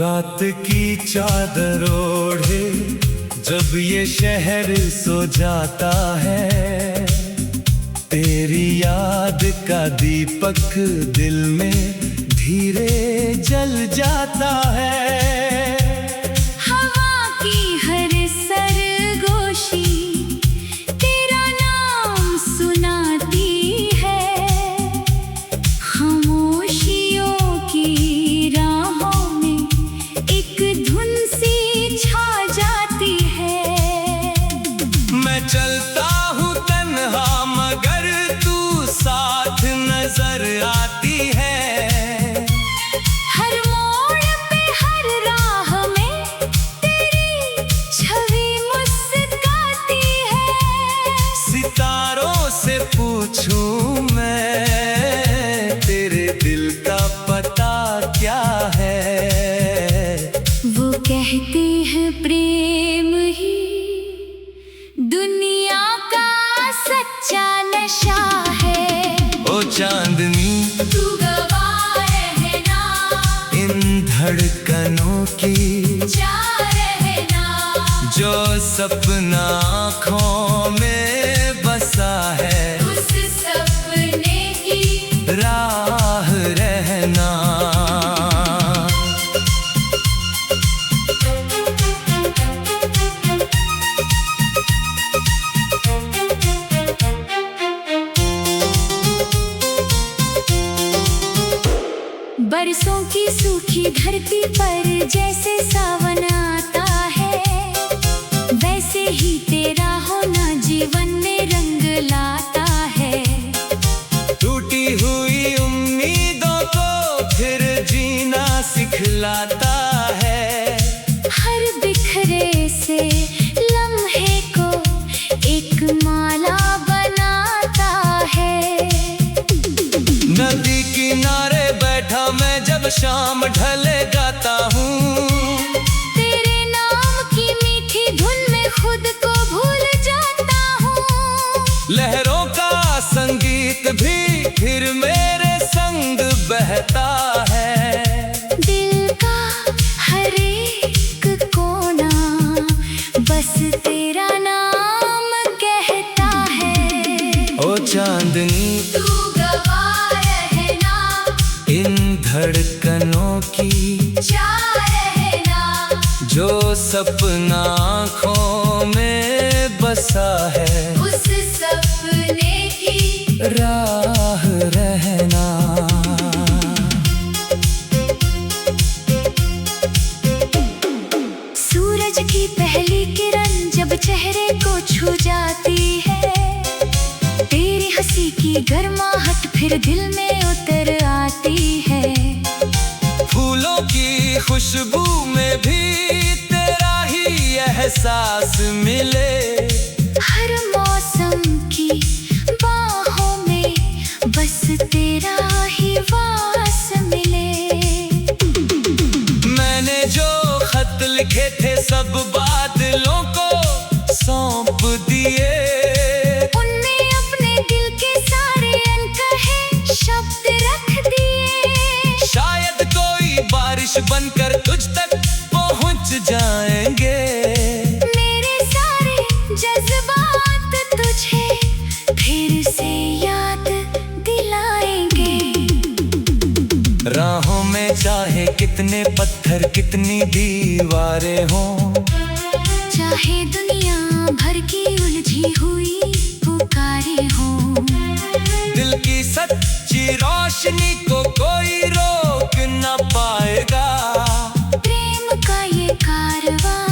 रात की चादर ओढ़े जब ये शहर सो जाता है, तेरी याद का दीपक दिल में धीरे जल जाता है। हवा की हर सरगोशी तेरा नाम सुनाती है, खामोशियों की राहों में एक धुन सी छा जाती है। मैं चलता हूँ तन्हा मगर तू साथ नजर आती है। हर मोड़ पे हर राह में तेरी छवि मुस्कुराती है। सितारों से पूछूं मैं तेरे दिल का पता क्या है? वो कहते हैं प्रेम ही दुनिया का सच्चा नशा है। ओ चांदनी तू गवाह रहना इन धड़कनों की, जा रहना जो सपना आँखों में बसा है, उस सपने की राह रहना। बरसों की सूखी धरती पर जैसे सावन आता है, वैसे ही तेरा होना जीवन में रंग लाता है। टूटी हुई उम्मीदों को फिर जीना सिखलाता है। हर बिखरे से लम्हे को एक माला बनाता है। नदी किनारे बैठा मैं जब शाम ढले गाता हूँ, तेरे नाम की मीठी धुन में खुद को भूल जाता हूँ। लहरों का संगीत भी फिर मेरे संग बहता है। दिल का हर एक कोना बस तेरा नाम कहता है। ओ चांदनी तू गवाह रहना इन धड़कनों की, जा रहना जो सपना आँखों में बसा है, उस सपने की राह रहना। सूरज की पहली किरण जब चेहरे को छू जाती है, तेरी हंसी की गर्माहट फिर दिल में उतर आती है। फूलों की खुशबू में भी तेरा ही एहसास मिले, हर मौसम की बाहों में बस तेरा ही वास मिले। मैंने जो खत लिखे थे सब बादलों को सौंप दिए, उनमें अपने दिल के सारे अनकहे शब्द रख दिए। शायद कोई बारिश बनकर तुझ तक पहुंच जाएंगे। मेरे सारे जज्बात तुझे फिर से याद दिलाएंगे। राहों में चाहे कितने पत्थर कितनी दीवारें हों, चाहे दुनिया भर की उलझी हुई पुकारे हों, दिल की सच्ची रोशनी को कोई रोक न पाएगा। प्रेम का ये कारवां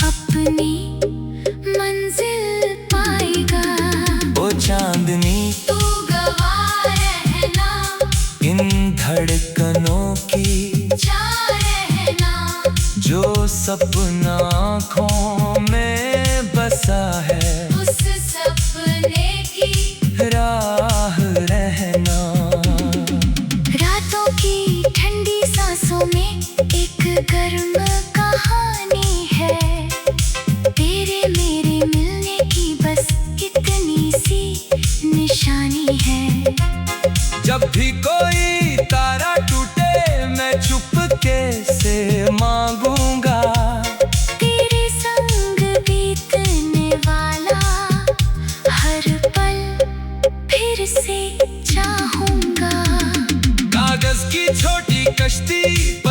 अपनी मंजिल पाएगा। ओ चांदनी तू गवाह रहना इन धड़कनों की, जा रहना जो सपना आँखों में बसा है, उस सपने की राह रहना। रात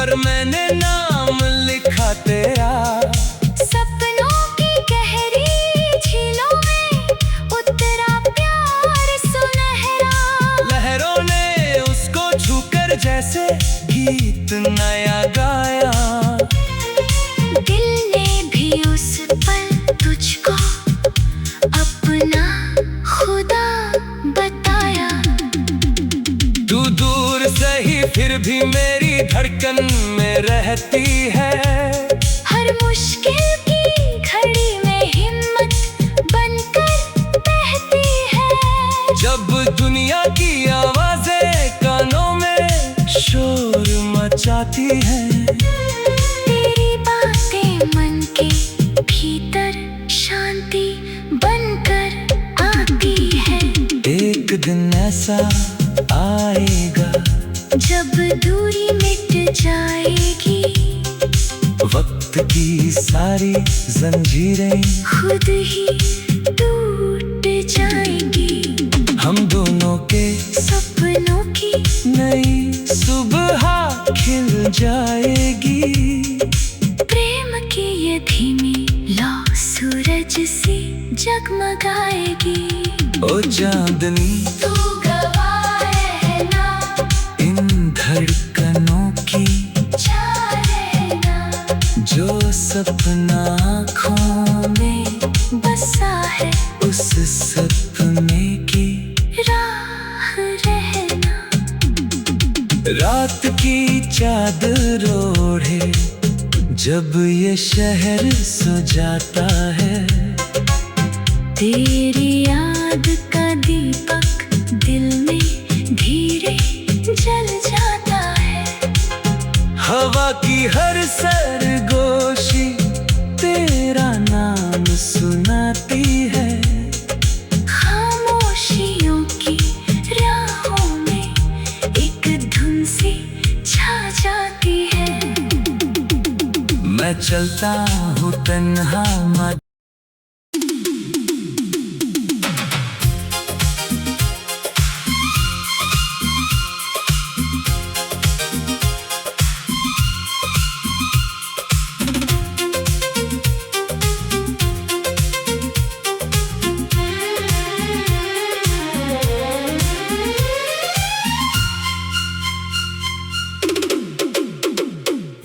पर मैंने नाम लिखा तेरा। सपनों की गहरी झीलों में उतरा प्यार सुनहरा। लहरों ने उसको छूकर जैसे गीत नया गाया। दिल ने भी उस पल तुझको अपना खुदा बताया। तू दूर से ही फिर भी मेरी धड़कन में रहती है। हर मुश्किल की घड़ी में हिम्मत बनकर बहती है। जब दुनिया की आवाजें कानों में शोर मचाती हैं, तेरी बातें मन के भीतर शांति बनकर आती है। एक दिन ऐसा आएगा जब दूरी मिट जाएगी, वक्त की सारी जंजीरें खुद ही टूट जाएंगी। हम दोनों के सपनों की नई सुबह खिल जाएगी। प्रेम की ये धीमी लौ सूरज सी जगमगाएगी। ओ चांदनी तू गवाह रहना, इन धड़कनों की, जा रहना, जो सपना आँखों में बसा है उस सपने की राह रहना। रात की चादर ओढ़े जब ये शहर सो जाता है, तेरी याद का दीपक दिल में धीरे जल जाता है। हवा की हर सरगोशी तेरा नाम सुनाती है। खामोशियों की राहों में एक धुन सी छा जाती है। मैं चलता हूँ तन्हा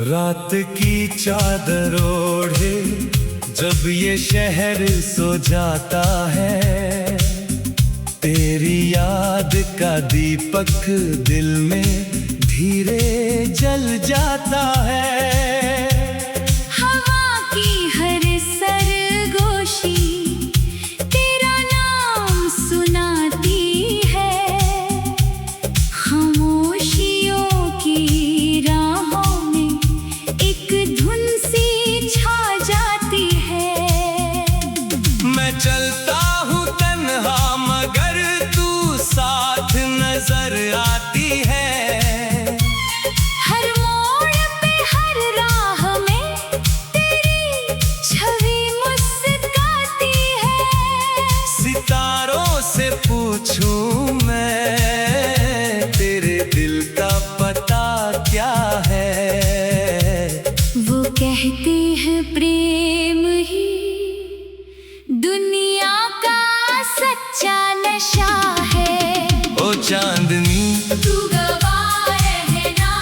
रात की चादर ओढ़े जब ये शहर सो जाता है, तेरी याद का दीपक दिल में धीरे जल जाता है। हवा की हर सरगोशी तेरा नाम सुनाती है। खामोशियों की राहों में एक धुन सी छा जाती है। मैं चलता हूँ तन्हा मगर तू साथ नजर आती है। हर मोड़ पे हर राह में तेरी छवि मुस्कुराती है। सितारों से पूछूं मैं तेरे दिल का पता क्या है? वो कहते हैं प्रेम ही दुनिया का सच्चा नशा है। ओ चांदनी तू गवाह रहना,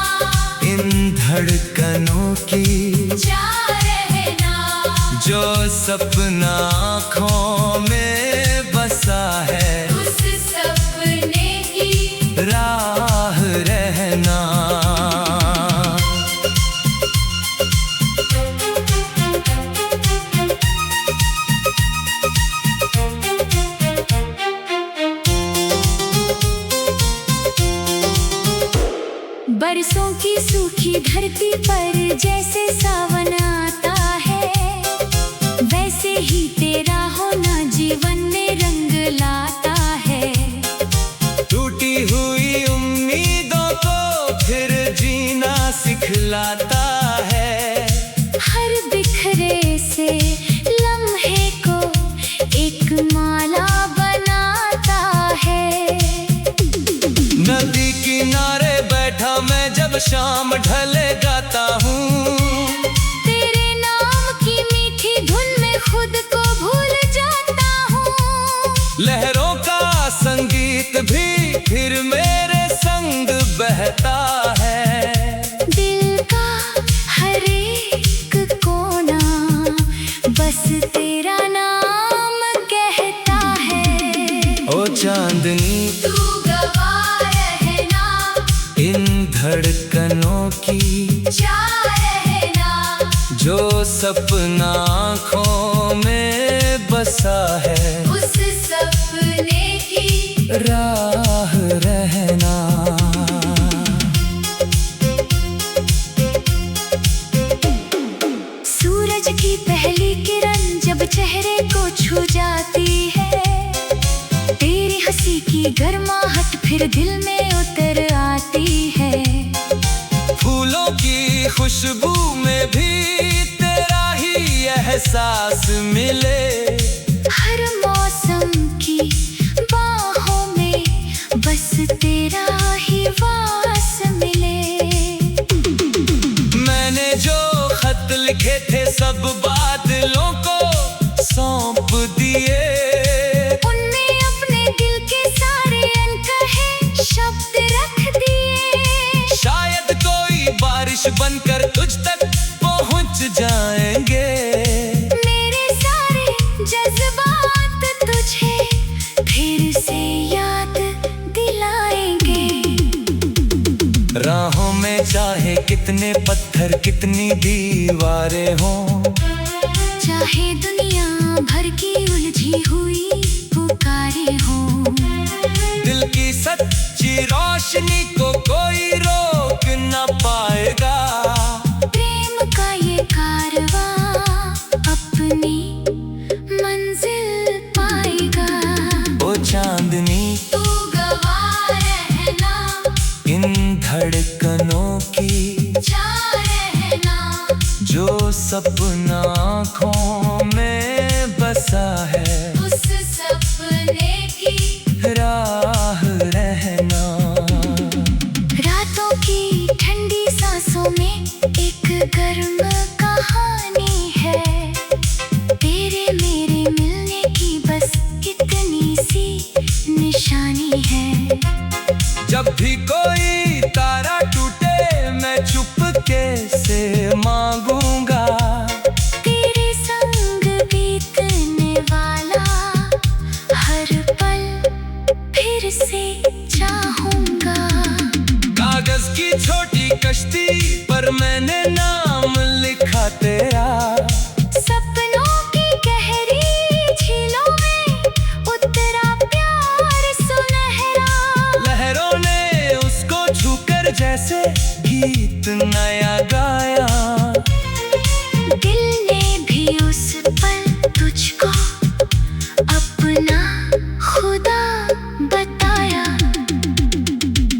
इन धड़कनों की, जा रहना, जो सपना आँखों में बसा है उस सपने की राह रहना। बरसों की सूखी धरती पर जैसे सावन आता है, वैसे ही तेरा होना जीवन में रंग लाता है। टूटी हुई उम्मीदों को फिर जीना सिखलाता है। हर बिखरे से लम्हे को एक माला बनाता है। नदी किनारे बैठा मैं जब शाम ढले गाता हूँ। तेरे नाम की मीठी धुन में खुद को भूल जाता हूँ। लहरों का संगीत भी फिर मेरे संग बहता है। दिल का हर एक कोना बस तेरा नाम कहता है। ओ चांदनी तू गवाह रहना इन धड़कनों की, जा रहना जो सपना आँखों में बसा है। उस सपने की राह रहना। सूरज की पहली किरण जब चेहरे को छू जाती है, तेरी हंसी की गर्माहट फिर दिल में उतर आती है। फूलों की खुशबू में भी तेरा ही एहसास मिले। हर मौसम की बाहों में बस तेरा ही वास मिले। मैंने जो खत लिखे थे सब बादलों को सौंप दिए। उनमें अपने दिल के सारे अनकहे शब्द रख दिए। शायद कोई बारिश बनकर तुझ तक पहुंच जाएंगे। मेरे सारे जज्बात तुझे फिर से याद दिलाएंगे। राहों में चाहे कितने पत्थर कितनी दीवारें हों, चाहे दुनिया भर की उलझी हुई पुकारे हों, दिल की सच्ची रोशनी को कोई रोक न पाएगा। प्रेम का ये कारवां अपनी मंजिल पाएगा। ओ चांदनी तू गवाह रहना इन धड़कनों की, जा रहना जो सपना आँखों में बसा है। उस सपने की राह रहना। रातों की ठंडी सांसों में एक गर्म कहानी है। तेरे मेरे मिलने की बस इतनी सी निशानी है। जब भी कोई तारा टूटे मैं चुपके से मांगूंगा। तेरे संग बीतने वाला हर पल फिर से चाहूंगा। कागज की छोटी कश्ती पर मैंने नाम लिखा तेरा। सपनों की गहरी झीलों में उतरा प्यार सुनहरा। लहरों ने उसको छूकर जैसे गीत नया गाया। दिल ने भी उस पल तुझको अपना खुदा बताया।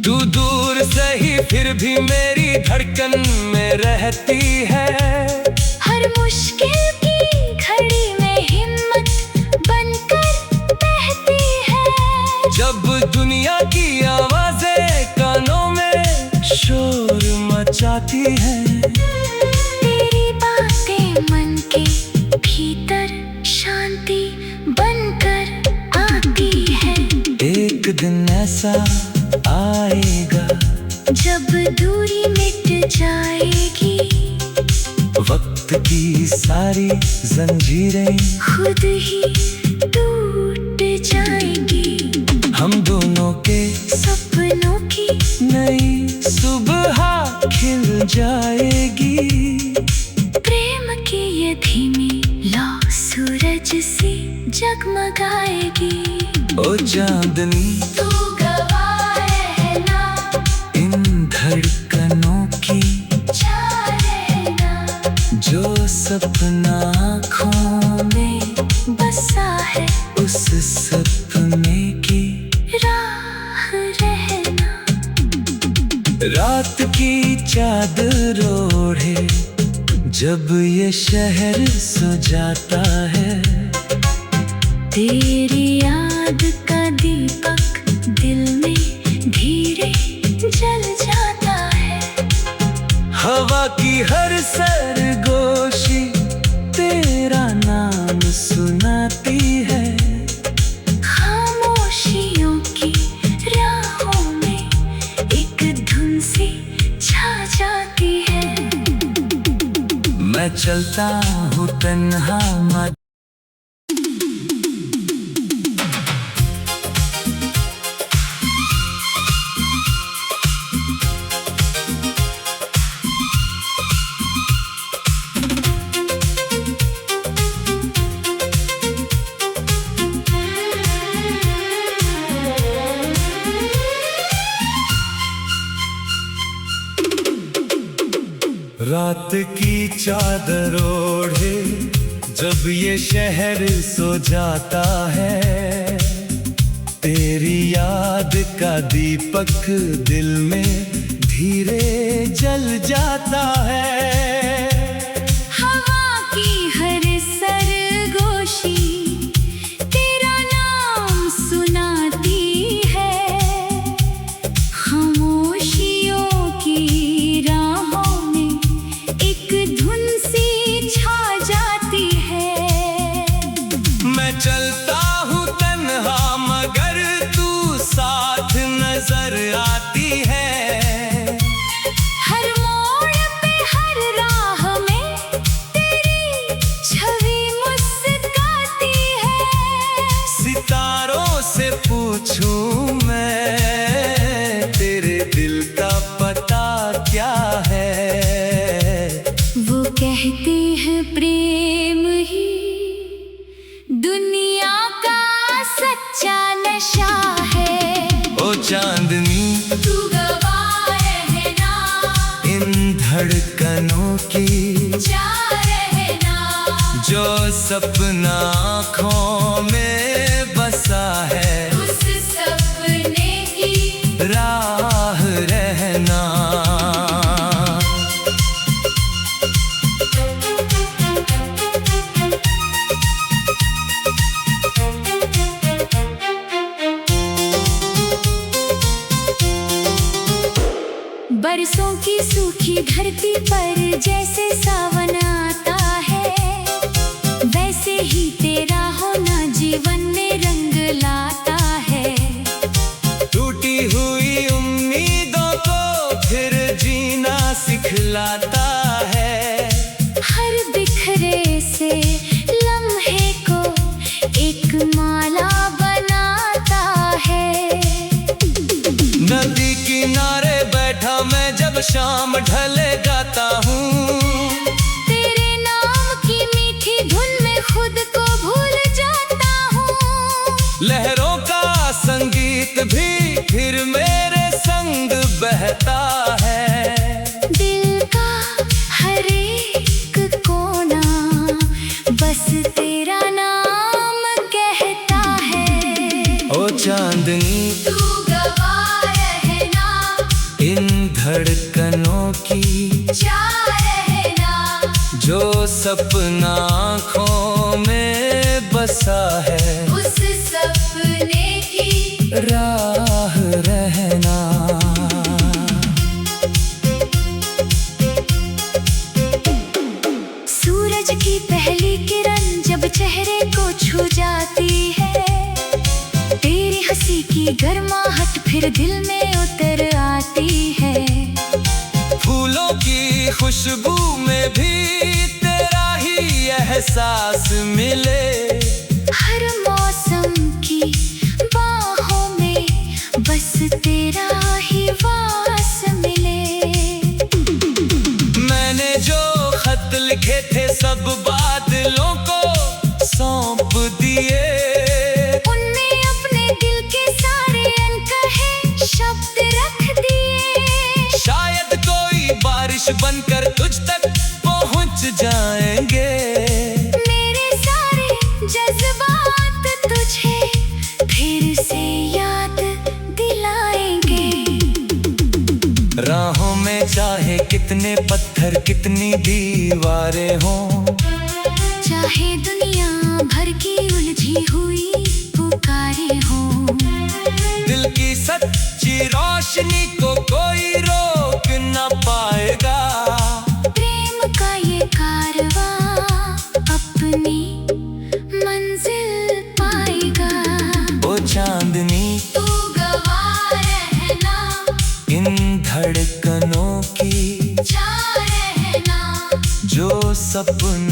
तू दूर सही फिर भी मेरी धड़कन में रहती है। हर मुश्किल की घड़ी में हिम्मत बनकर बहती है। जब दुनिया की आवाजें कानों में शोर मचाती हैं। तेरी बातें मन के भीतर शांति बनकर आती है। एक दिन ऐसा आएगा जब दूरी मिट जाएगी, वक्त की सारी जंजीरें खुद ही टूट जाएगी। हम दोनों के सपनों की नई सुबह खिल जाएगी। प्रेम की ये धीमी लौ सूरज सी जगमगाएगी। ओ चांदनी तू गवाह रहना इन धड़कनों की, जा रहना जो सपना आँखों में बसा है। उस सपने की राह रहना रात की चादर ओढ़े जब ये शहर सो जाता है। तेरी याद का दीपक दिल में धीरे जल जाता है। चलता हूँ तन्हा मत। रात की चादर ओढ़े जब ये शहर सो जाता है, तेरी याद का दीपक दिल में धीरे जल जाता है। हवा की हर सरगोशी तेरा नाम सुनाती है, खामोशियों की राहों में एक धुन सी छा जाती है। मैं चलता हूँ तन्हा मगर तू साथ नजर आती है। हर मोड़ पे हर राह में तेरी छवि मुस्कुराती है। सितारों से पूछूं मैं तेरे दिल का पता क्या है? वो कहते हैं प्रेम ही दुनिया का सच्चा नशा है। ओ चांदनी तू गवाह रहना इन धड़कनों की, जा रहना जो सपना आँखों में बसा है, उस सपने की राह रहना। बरसों की सूखी धरती पर जैसे सावन आता है, वैसे ही तेरा होना जीवन में रंग लाता है। टूटी हुई उम्मीदों को फिर जीना सिखलाता है। हर बिखरे से लम्हे को एक माला बनाता है। नदी किनारे बैठा मैं जब शाम ढले गाता हूँ, तेरे नाम की मीठी धुन में खुद को भूल जाता हूँ। लहरों का संगीत भी फिर मेरे संग बहता है। दिल का हर एक कोना बस तेरा नाम कहता है। ओ चांदनी तू गवाह रहना इन धड़कनों की, जा रहना जो सपना आँखों में बसा है, उस सपने की राह रहना। सूरज की पहली किरण जब चेहरे को छू जाती है, तेरी हंसी की गर्माहट फिर दिल में उतर आती है। फूलों की खुशबू में भी तेरा ही एहसास मिले। हर मौसम की बाहों में बस तेरा ही वास मिले। मैंने जो खत लिखे थे सब बादलों को सौंप दिए। उनमें अपने दिल के सारे अनकहे शब्द रख दिए। शायद कोई बारिश बनकर तुझ तक पहुंच जाएंगे। मेरे सारे जज्बात तुझे फिर से याद दिलाएंगे। राहों में चाहे कितने पत्थर कितनी दीवारें हों, चाहे दुनिया भर की उलझी हुई पुकारे हों, दिल की सच्ची रोशनी को कोई रोक न पाएगा। प्रेम का ये कारवां अपनी मंजिल पाएगा। ओ चांदनी तू गवाह रहना इन धड़कनों की, जा रहना जो सपना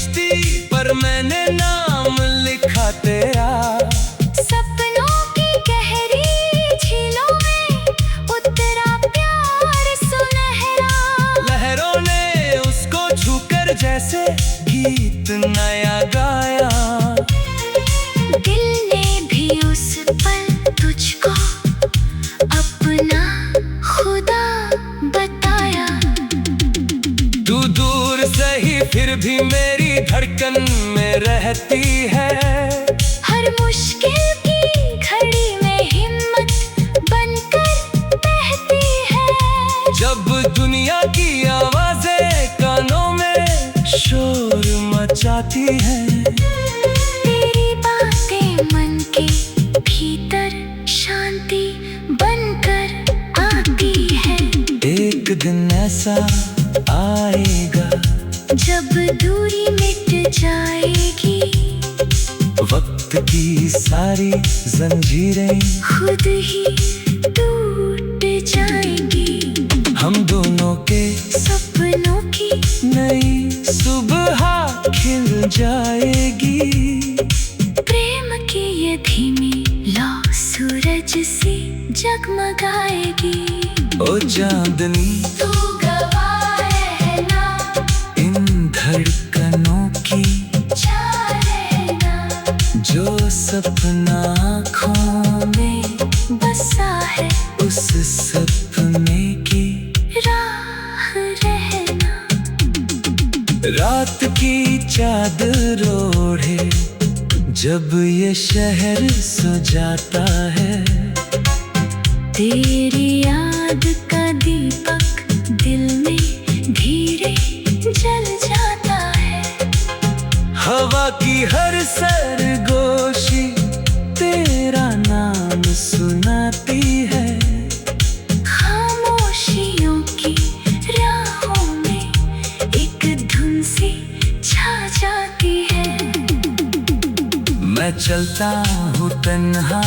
किश्ती पर मैंने नाम लिखा तेरा। सपनों की गहरी झीलों में उतरा प्यार सुनहरा। लहरों ने उसको छूकर जैसे गीत नया गाया। दिल ने भी उस पल तुझको अपना खुदा बताया। तू दूर से ही फिर भी मेरी धड़कन में रहती है। हर मुश्किल की घड़ी में हिम्मत बनकर बहती है। जब दुनिया की आवाजें कानों में शोर मचाती हैं, तेरी बातें मन के भीतर शांति बनकर आती है। एक दिन ऐसा आएगा जब दूरी मिट जाएगी, वक्त की सारी जंजीरें खुद ही टूट जाएंगी। हम दोनों के सपनों की नई सुबह खिल जाएगी। प्रेम की ये धीमी लौ सूरज सी जगमगाएगी। ओ चांदनी तू गवाह रहना, इन धड़कनों की, जा रहना। जो सपना आँखों में बसा है उस सपने की राह रहना। रात की चादर ओढ़े जब ये शहर सो जाता है, तेरी याद का दीपक दिल में धीरे जल जाता है। हवा की हर सरगोशी तेरा नाम सुनाती है। खामोशियों की राहों में एक धुन सी छा जाती है। मैं चलता हूँ तन्हा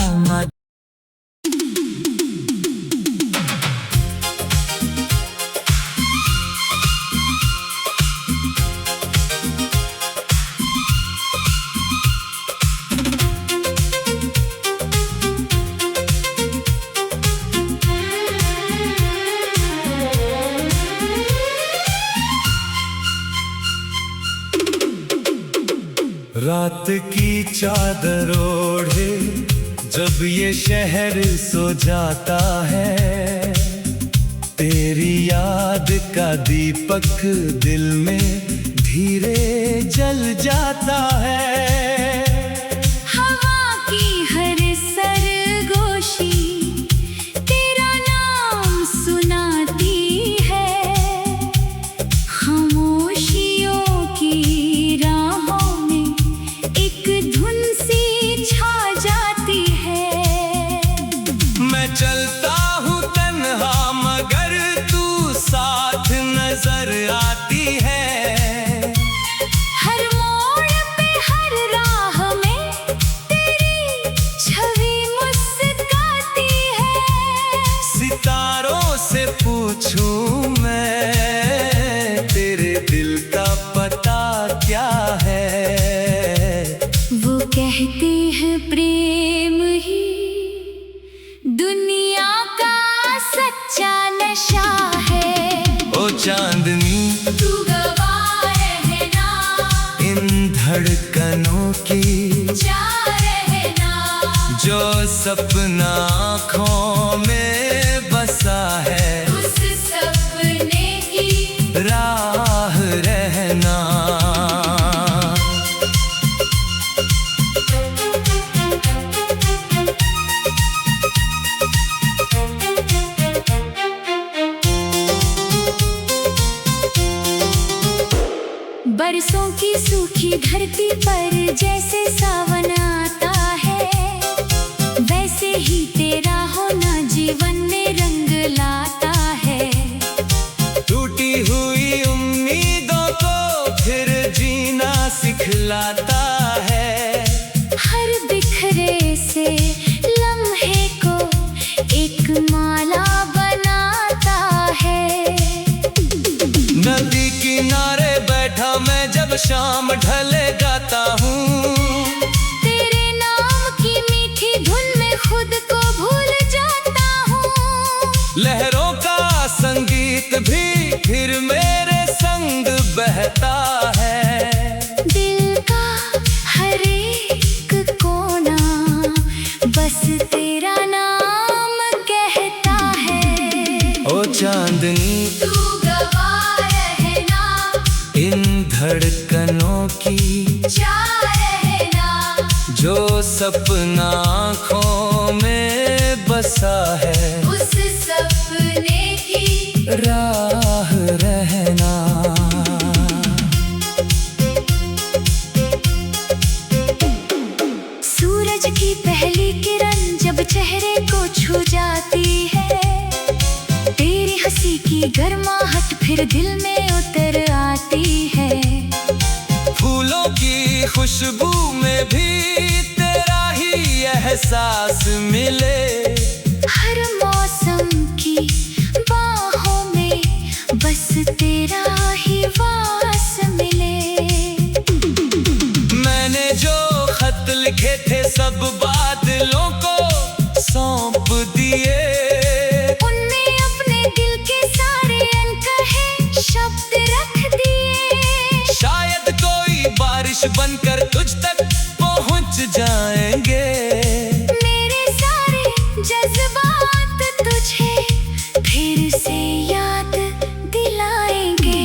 रात की चादर ओढ़े जब ये शहर सो जाता है, तेरी याद का दीपक दिल में धीरे जल जाता है। हवा की हर सरगोशी तेरा नाम सुनाती है। खामोशियों की राहों में एक धुन सी छा जाती है। मैं चलता हूँ तन्हा मगर तू साथ नजर आती है। हर मोड़ पे हर राह में तेरी छवि मुस्कुराती है। सितारों से पूछूं मैं तेरे दिल का पता क्या है? वो कहते हैं प्रेम ही दुनिया का सच्चा नशा है। ओ चांदनी तू गवाह रहना, इन धड़कनों की, जा रहना। जो सपना आँखों में बसा है उस सपने की राह रहना। बरसों की सूखी धरती पर जैसे सावन आता है, वैसे ही तेरा होना जीवन में रंग लाता है। टूटी हुई उम्मीदों को फिर जीना सिखलाता है। हर बिखरे से लम्हे को एक माला बनाता है। नदी किनारे बैठा मैं जब जब शाम ढले गाता हूँ, तेरे नाम की मीठी धुन में खुद को भूल जाता हूँ। लहरों का संगीत भी फिर मेरे संग बहता है। दिल का हर एक कोना बस तेरा नाम कहता है। ओ चांदनी तू गवाह रहना, इन धड़कनों की जा रहना, जो सपना आँखों में बसा है, उस सपने की राह रहना। सूरज की पहली किरण जब चेहरे को छू जाती है, तेरी हंसी की गर्माहट फिर दिल में उतर आती है। फूलों की खुशबू में भी तेरा ही एहसास मिले, हर मौसम की बाहों में बस तेरा ही वास मिले। मैंने जो खत लिखे थे सब बादलों को सौंप दिए, उनमें अपने दिल के सारे अनकहे शब्द रख दिए। शायद कोई बारिश बनकर तुझ तक पहुंच जाएंगे। मेरे सारे जज्बात तुझे फिर से याद दिलाएंगे।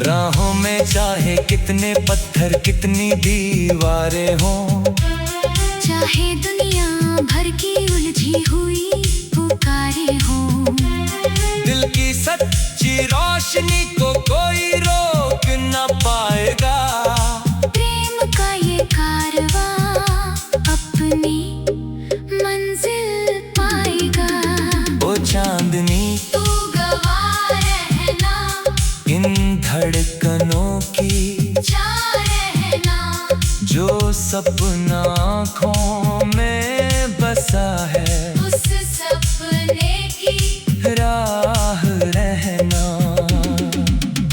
राहों में चाहे कितने पत्थर कितनी दीवारें हों, चाहे दुनिया भर की उलझी हुई पुकारें हों, दिल की सच्ची रोशनी को कोई रोक न पाएगा। प्रेम का ये कारवां अपनी मंजिल पाएगा। ओ चांदनी तू गवाह रहना, इन धड़कनों की जा रहना, जो सपना आँखों में बसा है, उस सपने की राह रहना।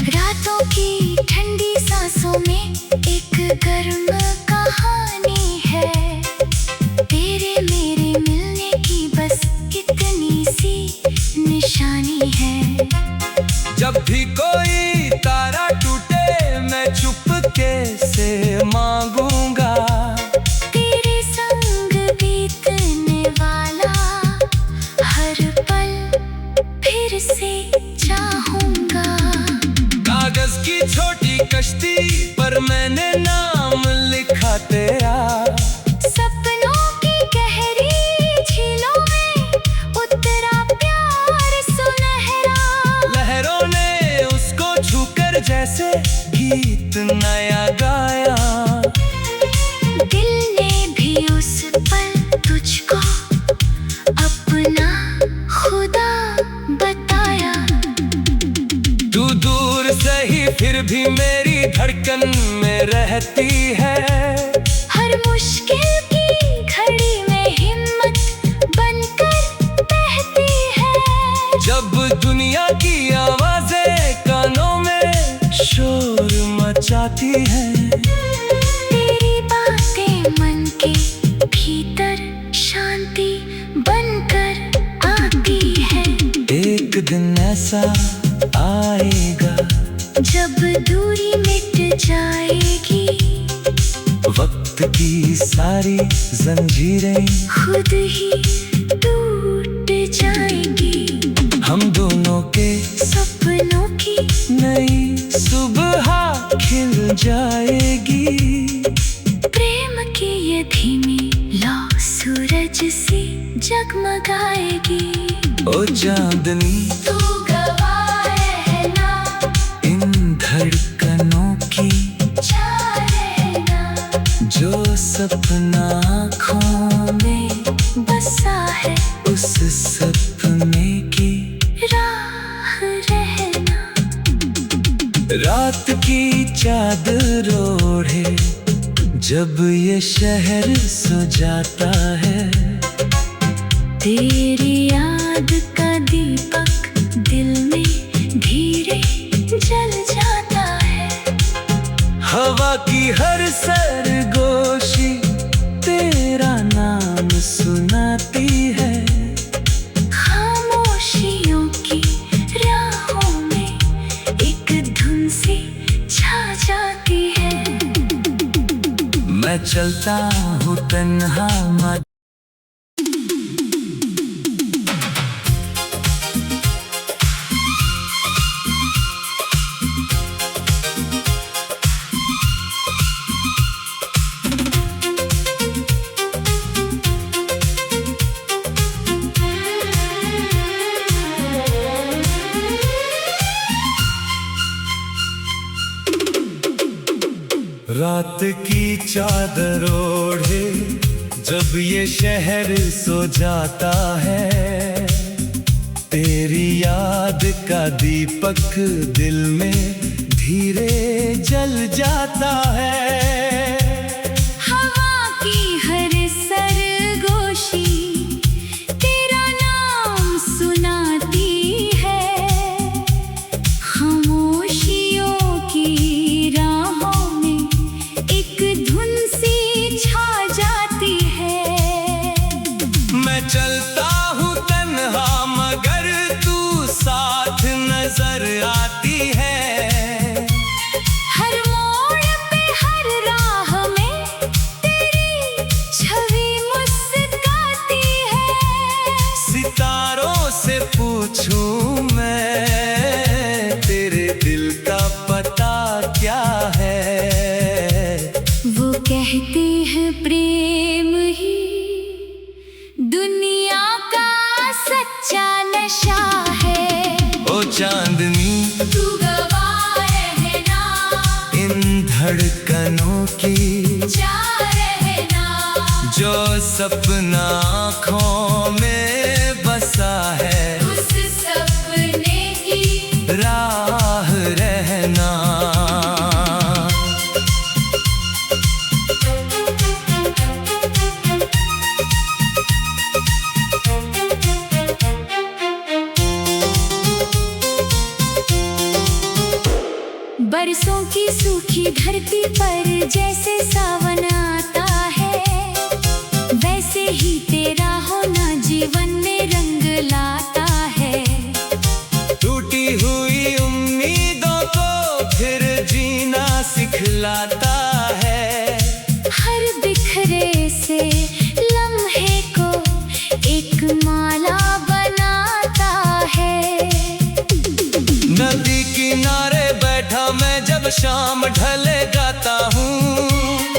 रातों की ठंडी सांसों में एक गर्म कहानी है, तेरे मेरे मिलने की बस कितनी सी निशानी है। जब भी कोई तारा टूटे मैं चुपके से मांगूंगा, तेरे संग बीतने वाला हर पल फिर से चाहूंगा। कागज की छोटी कश्ती पर मैंने नाम लिखा तेरा, सपनों की गहरी झीलों में उतरा प्यार सुनहरा। लहरों ने उसको छूकर जैसे गीत नया गाया, दिल ने भी उस पल तुझको अपना खुदा बताया। तू दूर से ही फिर भी मेरी धड़कन में रहती है, हर मुश्किल की घड़ी में हिम्मत बनकर बहती है। जब दुनिया की आवाजें कानों में शोर मचाती हैं, तेरी बातें मन के भीतर शांति बनकर आती है। एक दिन ऐसा आएगा जब दूरी मिट जाएगी, वक्त की सारी जंजीरें खुद ही टूट जाएगी। हम दोनों के सपनों की नई सुबह खिल जाएगी। प्रेम की ये धीमी लौ सूरज सी जगमगाएगी। ओ चांदनी तू गवाह रहना, इन धड़कनों की जा रहना, जो सपना आँखों में बसा है, उस सपने की राह रहना। रात की चादर ओढ़े जब ये शहर सो जाता है, तेरी याद का दीपक दिल में धीरे जल जाता है। हर सरगोशी तेरा नाम सुनाती है। खामोशियों की राहों में एक धुन सी छा जाती है। मैं चलता हूँ तन्हा रात की चादर ओढ़े जब ये शहर सो जाता है, तेरी याद का दीपक दिल में धीरे जल जाता है। हवा की हर सरगोशी तेरा नाम सुनाती है। खामोशियों की राहों में एक धुन सी छा जाती है। मैं चलता हूँ तन्हा मगर तू साथ नजर आती है। हर मोड़ पे हर राह में तेरी छवि मुस्कुराती है। सितारों से पूछूं मैं तेरे दिल का पता क्या है? वो कहते हैं प्रेम ही दुनिया का सच्चा नशा है। ओ चांदनी तू गवाह रहना इन धड़कनों की, जा रहना जो सपना आँखों में बसा है, उस सपने की राह रहना। बरसों की सूखी धरती पर जैसे सावन आता है, वैसे ही तेरा होना जीवन में रंग लाता है। टूटी हुई उम्मीदों को फिर जीना सिखलाता है। हर बिखरे से लम्हे को एक माला बनाता है। नदी किनारे बैठा मैं जब शाम ढले गाता हूँ,